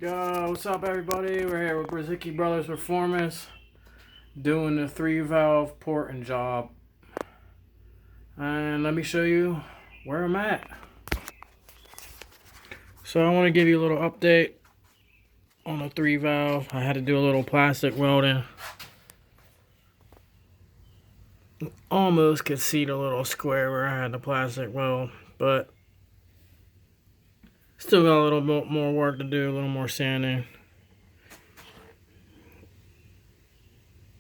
Yo, what's up everybody? We're here with Brzezicki Brothers Performance doing the 3-valve porting job. And let me show you where I'm at. So I want to give you a little update on the 3-valve. I had to do a little plastic welding. Almost could see the little square where I had the plastic weld, but still got a little bit more work to do, a little more sanding.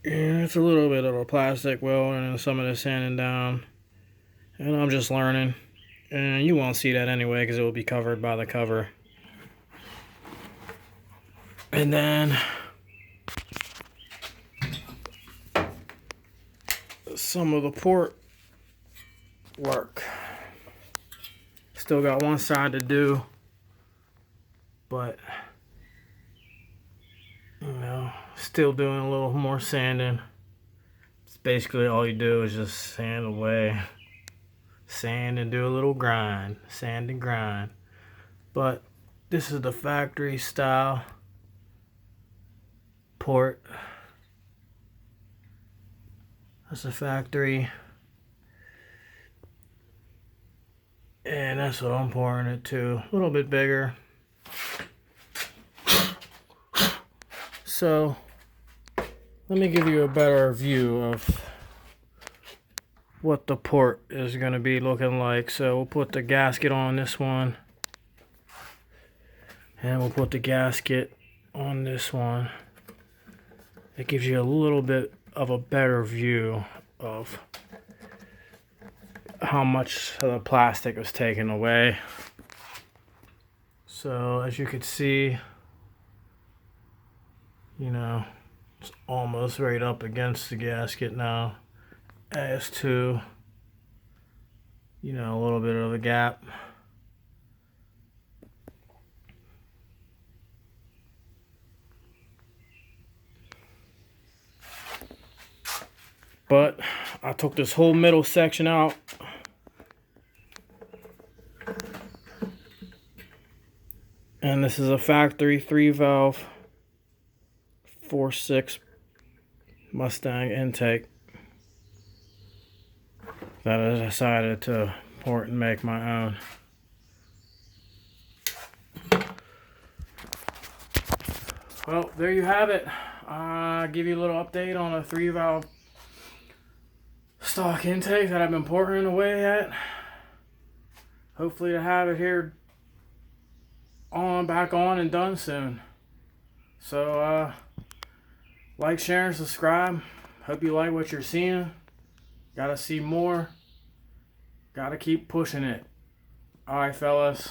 Yeah, it's a little bit of a plastic weld and some of the sanding down. And I'm just learning. And you won't see that anyway because it will be covered by the cover. And then some of the port work. Still got one side to do. But, you know, still doing a little more sanding. It's basically all you do is just sand away. Sand and do a little grind. Sand and grind. But this is the factory style port. That's the factory. And that's what I'm pouring it to. A little bit bigger. So, let me give you a better view of what the port is going to be looking like. So, we'll put the gasket on this one. And we'll put the gasket on this one. It gives you a little bit of a better view of how much of the plastic was taken away. So, as you can see, you know, it's almost right up against the gasket now. As to, you know, a little bit of a gap. But I took this whole middle section out. And this is a factory 3-valve 4.6 Mustang intake that I decided to port and make my own. Well, there you have it. I'll give you a little update on a 3-valve stock intake that I've been porting away at. Hopefully to have it here back on and done soon. So like, share, and subscribe. Hope you like what you're seeing. Gotta see more. Gotta keep pushing it. Alright, fellas.